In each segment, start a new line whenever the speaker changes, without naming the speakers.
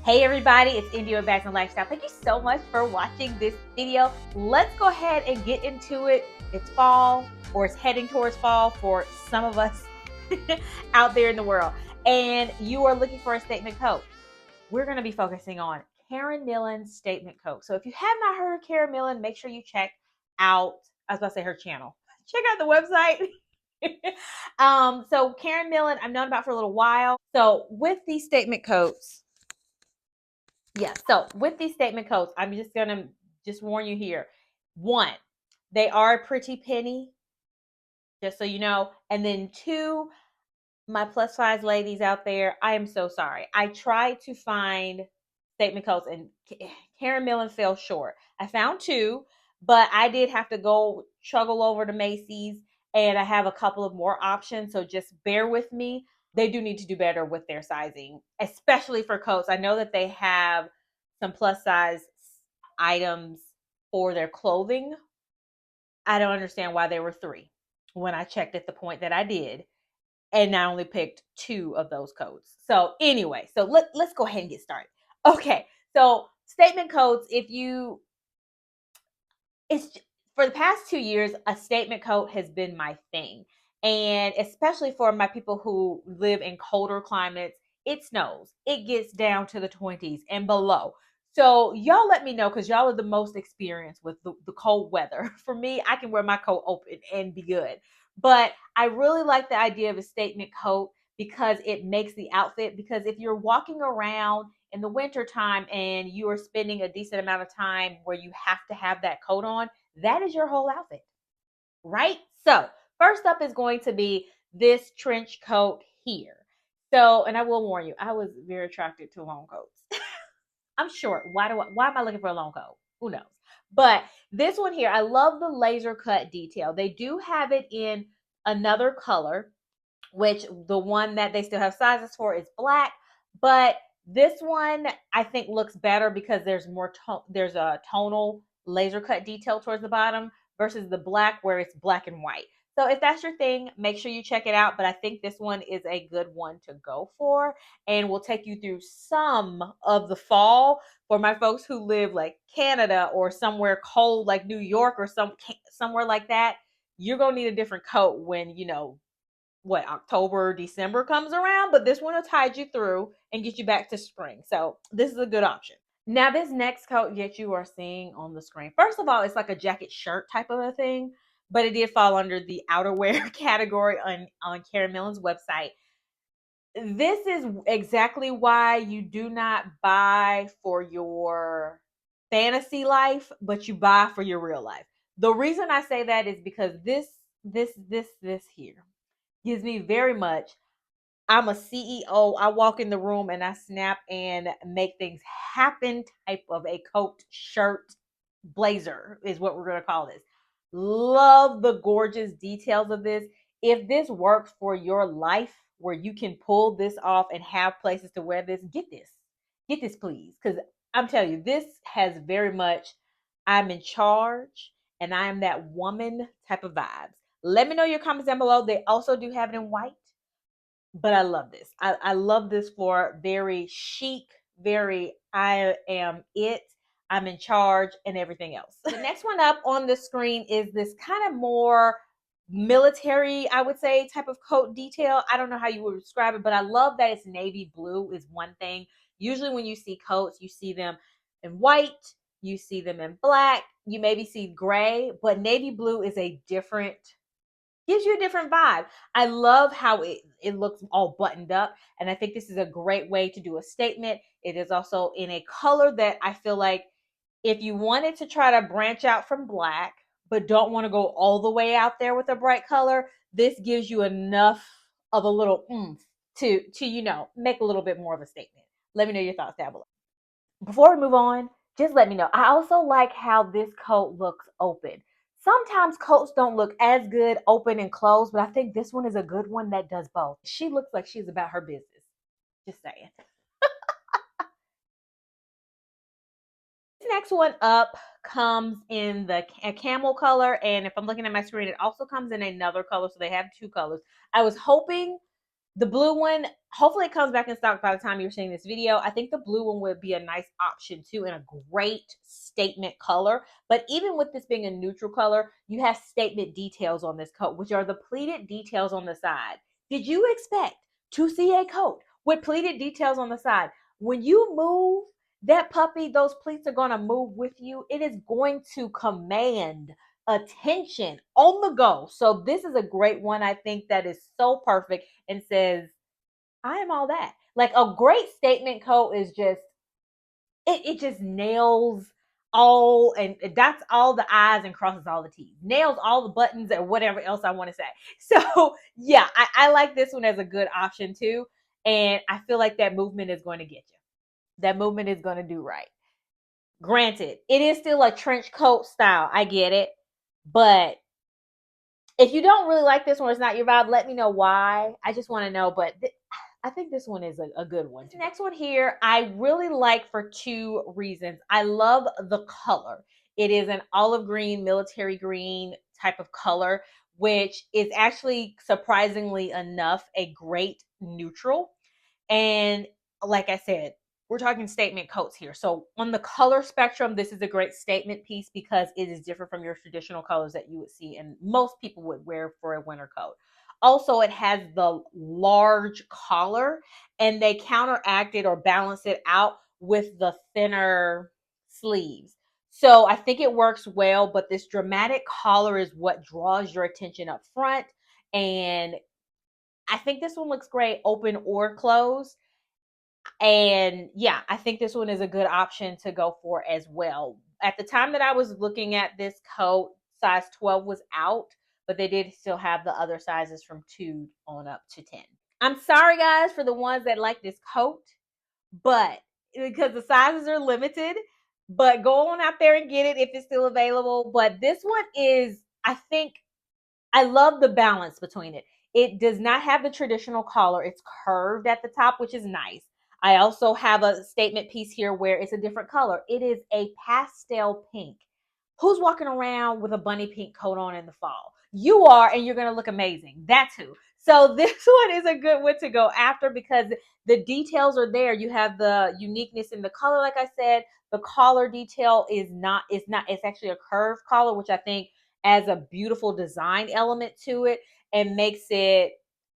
Hey everybody, it's India with Bags and Lifestyle. Thank you so much for watching this video. Let's go ahead and get into it. It's fall, or it's heading towards fall for some of us out there in the world. And you are looking for a statement coat. We're going to be focusing on Karen Millen's statement coat. So if you have not heard of Karen Millen, make sure you check out, I was about to say her channel. Check out the website. So Karen Millen, I've known about for a little while. So with these statement coats, so with these statement coats, I'm just gonna warn you here. One, they are a pretty penny, just so you know. And then two, my plus size ladies out there, I am so sorry. I tried to find statement coats and Karen Millen fell short. I found two, but I did have to go chuggle over to Macy's, and I have a couple of more options. So just bear with me. They do need to do better with their sizing, especially for coats. I know that they have some plus size items for their clothing. I don't understand why there were three when I checked at the point that I did, and I only picked two of those coats. So anyway, so let's go ahead and get started. Okay, so statement coats, it's for the past 2 years, a statement coat has been my thing. And especially for my people who live in colder climates, it snows. It gets down to the 20s and below. So y'all let me know, because y'all are the most experienced with the cold weather. For me, I can wear my coat open and be good. But I really like the idea of a statement coat because it makes the outfit. Because if you're walking around in the winter time and you are spending a decent amount of time where you have to have that coat on, that is your whole outfit, right? So first up is going to be this trench coat here. So, and I will warn you, I was very attracted to long coats. I'm short. Why am I looking for a long coat? Who knows? But this one here, I love the laser cut detail. They do have it in another color, which the one that they still have sizes for is black, but this one I think looks better because there's there's a tonal laser cut detail towards the bottom versus the black where it's black and white. So if that's your thing, make sure you check it out. But I think this one is a good one to go for, and will take you through some of the fall. For my folks who live like Canada or somewhere cold like New York or somewhere like that, you're gonna need a different coat when October, December comes around, but this one will tide you through and get you back to spring. So this is a good option. Now, this next coat that you are seeing on the screen, first of all, it's like a jacket shirt type of a thing, but it did fall under the outerwear category on Karen Millen's website. This is exactly why you do not buy for your fantasy life, but you buy for your real life. The reason I say that is because this here gives me very much, I'm a CEO. I walk in the room and I snap and make things happen type of a coat, shirt, blazer is what we're going to call this. Love the gorgeous details of this. If this works for your life where you can pull this off and have places to wear this, get this. Get this, please. Because I'm telling you, this has very much, I'm in charge and I am that woman type of vibes. Let me know your comments down below. They also do have it in white, but I love this. I love this for very chic, very I am it, I'm in charge, and everything else. The next one up on the screen is this kind of more military, I would say, type of coat detail. I don't know how you would describe it, but I love that it's navy blue is one thing. Usually when you see coats, you see them in white, you see them in black, you maybe see gray, but navy blue is a different, gives you a different vibe. I love how it looks all buttoned up, and I think this is a great way to do a statement. It is also in a color that I feel like if you wanted to try to branch out from black but don't want to go all the way out there with a bright color, this gives you enough of a little oomph to make a little bit more of a statement. Let me know your thoughts down below. Before we move on, just let me know. I also like how this coat looks open. Sometimes coats don't look as good open and closed, but I think this one is a good one that does both. She looks like she's about her business. Just saying. This next one up comes in a camel color, and if I'm looking at my screen, it also comes in another color, so they have two colors. I was hoping The blue one, hopefully it comes back in stock by the time you're seeing this video. I think the blue one would be a nice option too, in a great statement color. But even with this being a neutral color, you have statement details on this coat, which are the pleated details on the side. Did you expect to see a coat with pleated details on the side? When you move that puppy, those pleats are going to move with you. It is going to command attention on the go. So this is a great one. I think that is so perfect and says, I am all that. Like a great statement coat is just, it just nails all, and that's all the I's and crosses all the T's, nails all the buttons and whatever else I want to say. So yeah, I like this one as a good option too. And I feel like that movement is going to get you. That movement is going to do right. Granted, it is still a trench coat style. I get it. But if you don't really like this one, it's not your vibe, let me know why. I just want to know. But I think this one is a good one. This next one here, I really like for two reasons. I love the color. It is an olive green, military green type of color, which is actually surprisingly enough a great neutral. And like I said, we're talking statement coats here. So on the color spectrum, this is a great statement piece because it is different from your traditional colors that you would see and most people would wear for a winter coat. Also, it has the large collar and they counteract it or balance it out with the thinner sleeves. So I think it works well, but this dramatic collar is what draws your attention up front. And I think this one looks great open or closed. And yeah, I think this one is a good option to go for as well. At the time that I was looking at this coat, size 12 was out, but they did still have the other sizes from 2 on up to 10. I'm sorry guys for the ones that like this coat, but because the sizes are limited, but go on out there and get it if it's still available. But this one is, I think, I love the balance between it. It does not have the traditional collar. It's curved at the top, which is nice. I also have a statement piece here where it's a different color. It is a pastel pink. Who's walking around with a bunny pink coat on in the fall? You are, and you're going to look amazing. That's who. So this one is a good one to go after because the details are there. You have the uniqueness in the color, like I said. The collar detail is not, it's actually a curved collar, which I think adds a beautiful design element to it and makes it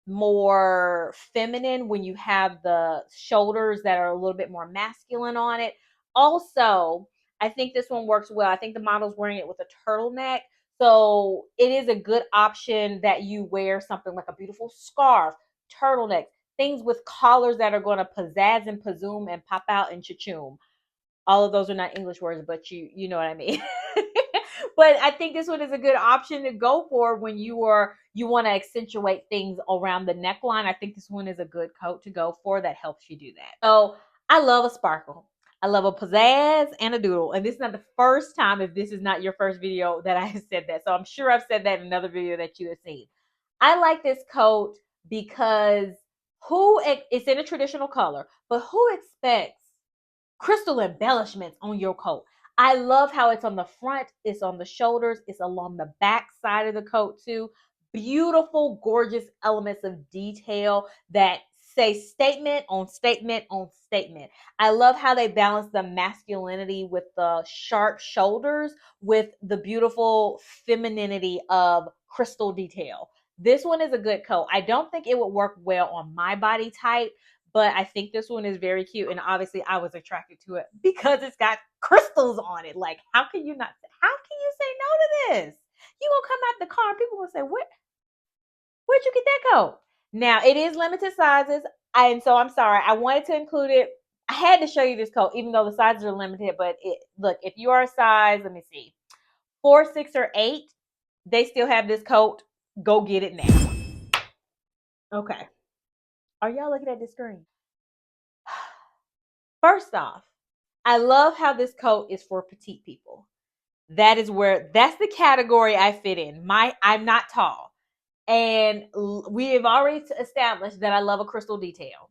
more feminine when you have the shoulders that are a little bit more masculine on it. Also, I think this one works well. I think the model's wearing it with a turtleneck. So it is a good option that you wear something like a beautiful scarf, turtleneck, things with collars that are going to pizzazz and presume and pop out and cha-choom. All of those are not English words, but you know what I mean. But I think this one is a good option to go for when you want to accentuate things around the neckline. I think this one is a good coat to go for that helps you do that. So I love a sparkle. I love a pizzazz and a doodle. And this is not the first time, if this is not your first video, that I have said that. So I'm sure I've said that in another video that you have seen. I like this coat because it's in a traditional color, but who expects crystal embellishments on your coat? I love how it's on the front, it's on the shoulders, it's along the back side of the coat too. Beautiful, gorgeous elements of detail that say statement on statement on statement. I love how they balance the masculinity with the sharp shoulders with the beautiful femininity of crystal detail. This one is a good coat. I don't think it would work well on my body type, but I think this one is very cute. And obviously I was attracted to it because it's got crystals on it. Like, how can you say no to this? You gonna come out the car and people gonna say, where'd you get that coat? Now it is limited sizes. And so I'm sorry, I wanted to include it. I had to show you this coat, even though the sizes are limited, but look, if you are a size, let me see, 4, 6, or 8, they still have this coat. Go get it now. Okay. Are y'all looking at this screen? First off, I love how this coat is for petite people. That's the category I fit in. I'm not tall. And we have already established that I love a crystal detail.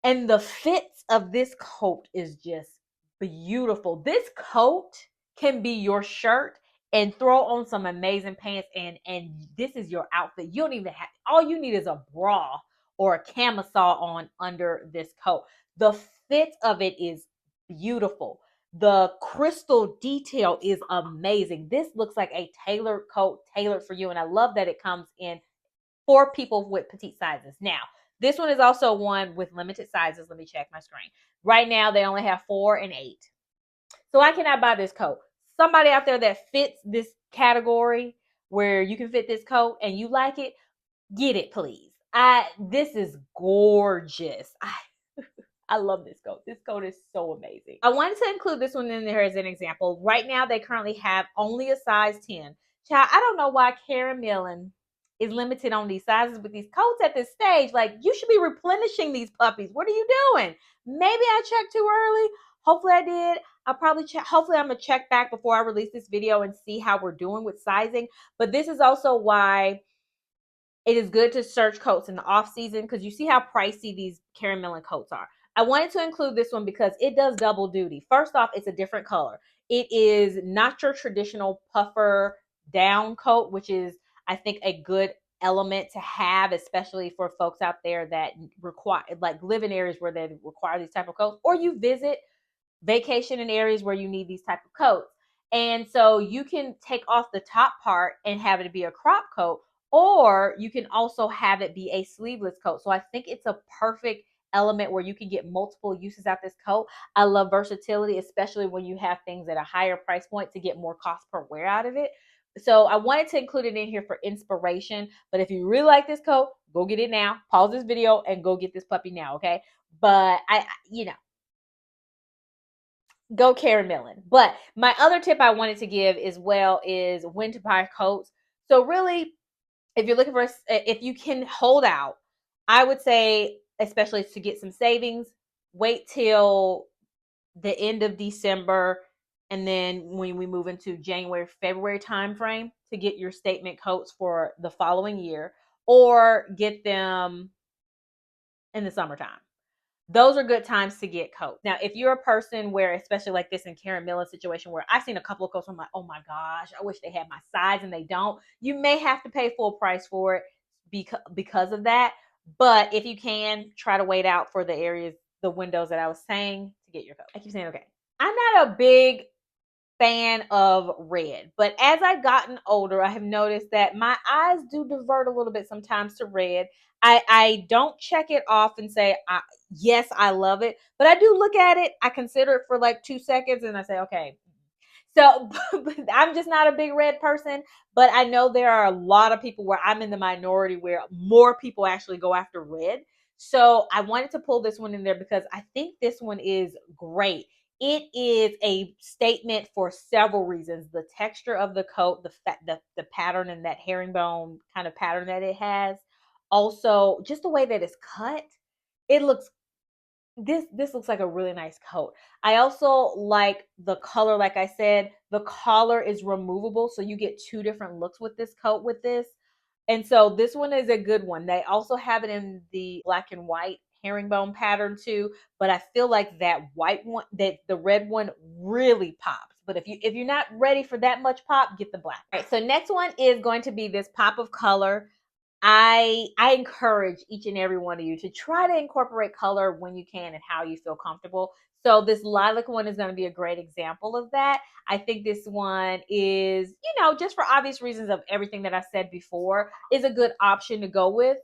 And the fits of this coat is just beautiful. This coat can be your shirt and throw on some amazing pants and this is your outfit. You don't even have, all you need is a bra or a camisole on under this coat. The fit of it is beautiful. The crystal detail is amazing. This looks like a tailored coat, tailored for you. And I love that it comes in for people with petite sizes. Now, this one is also one with limited sizes. Let me check my screen. Right now, they only have 4 and 8. So I cannot buy this coat. Somebody out there that fits this category where you can fit this coat and you like it, get it, please. This is gorgeous. I love this coat. This coat is so amazing. I wanted to include this one in there as an example. Right now, they currently have only a size 10. Child, I don't know why Karen Millen is limited on these sizes with these coats at this stage. Like, you should be replenishing these puppies. What are you doing? Maybe I checked too early. Hopefully I did. I'll probably check. Hopefully I'm going to check back before I release this video and see how we're doing with sizing. But this is also why it is good to search coats in the off season, because you see how pricey these Karen Millen coats are. I wanted to include this one because it does double duty. First off, it's a different color. It is not your traditional puffer down coat, which is, I think, a good element to have, especially for folks out there that require, like, live in areas where they require these type of coats, or you visit vacation in areas where you need these type of coats. And so you can take off the top part and have it be a crop coat, or you can also have it be a sleeveless coat. So I think it's a perfect element where you can get multiple uses out this coat. I love versatility, especially when you have things at a higher price point to get more cost per wear out of it. So I wanted to include it in here for inspiration. But if you really like this coat, go get it now. Pause this video and go get this puppy now, okay? But go Karen Millen. But my other tip I wanted to give as well is when to buy coats. So really, if you're looking for, if you can hold out, I would say, especially to get some savings, wait till the end of December, and then when we move into January, February timeframe to get your statement coats for the following year, or get them in the summertime. Those are good times to get coats. Now, if you're a person where, especially like this in Karen Millen's situation, where I've seen a couple of coats, I'm like, oh my gosh, I wish they had my size, and they don't. You may have to pay full price for it because of that. But if you can, try to wait out for the areas, the windows that I was saying to get your coat. I keep saying, okay. I'm not a big fan of red, but as I've gotten older, I have noticed that my eyes do divert a little bit sometimes to red. I don't check it off and say, yes, I love it, but I do look at it. I consider it for like 2 seconds and I say, okay. So I'm just not a big red person, but I know there are a lot of people where I'm in the minority where more people actually go after red. So I wanted to pull this one in there because I think this one is great. It is a statement for several reasons. The texture of the coat, the pattern, and that herringbone kind of pattern that it has. Also, just the way that it's cut, it looks, this looks like a really nice coat. I also like the color. Like I said, the collar is removable, so you get 2 different looks with this coat with this. And so this one is a good one. They also have it in the black and white herringbone pattern too, but I feel like that white one, that the red one really pops. But if you're not ready for that much pop, get the black. All right, so next one is going to be this pop of color. I encourage each and every one of you to try to incorporate color when you can and how you feel comfortable. So this lilac one is going to be a great example of that. I think this one is, just for obvious reasons of everything that I said before, is a good option to go with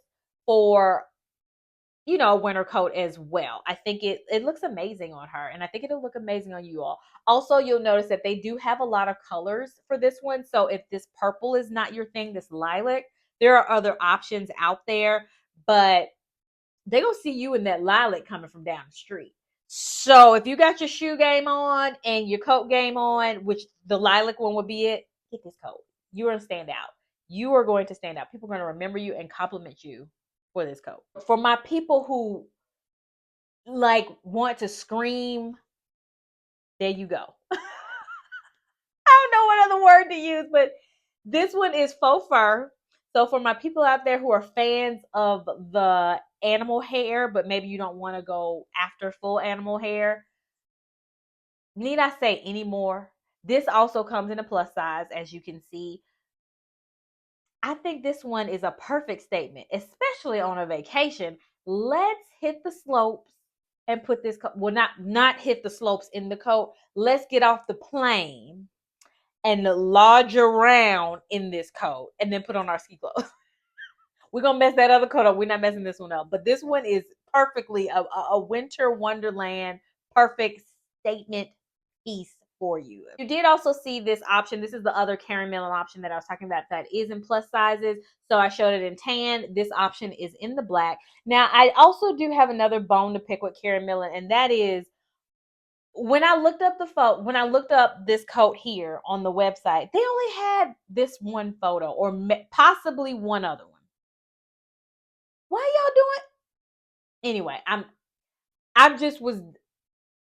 for, a winter coat as well. I think it looks amazing on her, and I think it'll look amazing on you all. Also, you'll notice that they do have a lot of colors for this one. So if this purple is not your thing, this lilac, there are other options out there, but they're going to see you in that lilac coming from down the street. So if you got your shoe game on and your coat game on, which the lilac one would be it, get this coat. You're going to stand out. You are going to stand out. People are going to remember you and compliment you for this coat. For my people who want to scream, there you go. I don't know what other word to use, but this one is faux fur. So for my people out there who are fans of the animal hair, but maybe you don't want to go after full animal hair, need I say any more? This also comes in a plus size, as you can see. I think this one is a perfect statement, especially on a vacation. Let's hit the slopes and put this coat. Well, not hit the slopes in the coat. Let's get off the plane and lodge around in this coat and then put on our ski clothes. We're gonna mess that other coat up. We're not messing this one up. But this one is perfectly a winter wonderland, perfect statement piece for you. You did also see this option. This is the other Karen Millen option that I was talking about that is in plus sizes. So I showed it in tan. This option is in the black. Now I also do have another bone to pick with Karen Millen, and that is when I looked up when I looked up this coat here on the website, they only had this one photo or possibly one other one. Why y'all doing? Anyway, I just was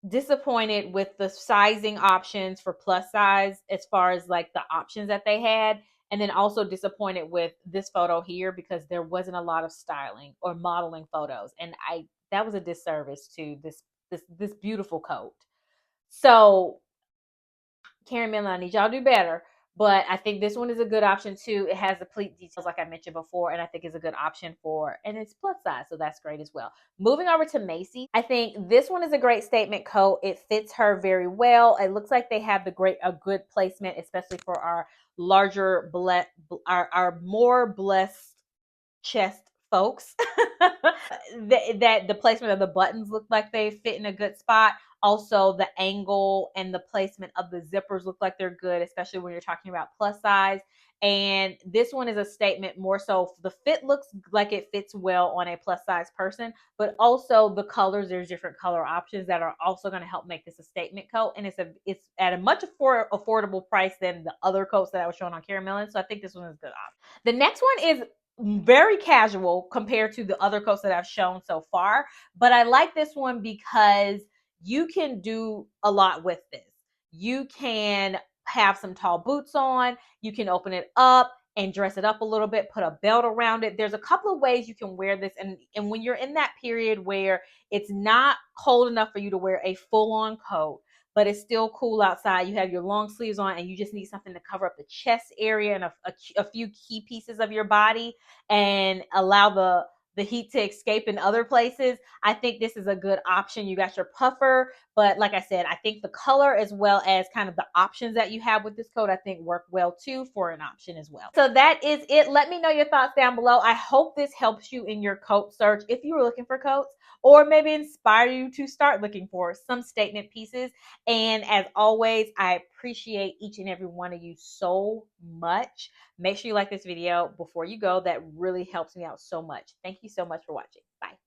disappointed with the sizing options for plus size as far as like the options that they had, and then also disappointed with this photo here because there wasn't a lot of styling or modeling photos, and that was a disservice to this beautiful coat. So Karen Millen, I need y'all to do better. But I think this one is a good option too. It has the pleat details like I mentioned before, and I think is a good option and it's plus size, so that's great as well. Moving over to Macy, I think this one is a great statement coat. It fits her very well. It looks like they have a good placement, especially for our larger, our more blessed chest folks. That the placement of the buttons look like they fit in a good spot. Also, the angle and the placement of the zippers look like they're good, especially when you're talking about plus size. And this one is a statement more so. The fit looks like it fits well on a plus size person, but also the colors, there's different color options that are also going to help make this a statement coat. And it's at a much affordable price than the other coats that I was showing on Karen Millen. So I think this one is a good option. The next one is very casual compared to the other coats that I've shown so far, but I like this one because you can do a lot with this. You can have some tall boots on, you can open it up and dress it up a little bit, put a belt around it. There's a couple of ways you can wear this, and when you're in that period where it's not cold enough for you to wear a full-on coat, but it's still cool outside, you have your long sleeves on and you just need something to cover up the chest area and a few key pieces of your body and allow the heat to escape in other places, I think this is a good option. You got your puffer, but like I said, I think the color as well as kind of the options that you have with this coat, I think work well too for an option as well. So that is it. Let me know your thoughts down below. I hope this helps you in your coat search if you were looking for coats, or maybe inspire you to start looking for some statement pieces. And as always, I appreciate each and every one of you so much. Make sure you like this video before you go. That really helps me out so much. Thank you so much for watching. Bye.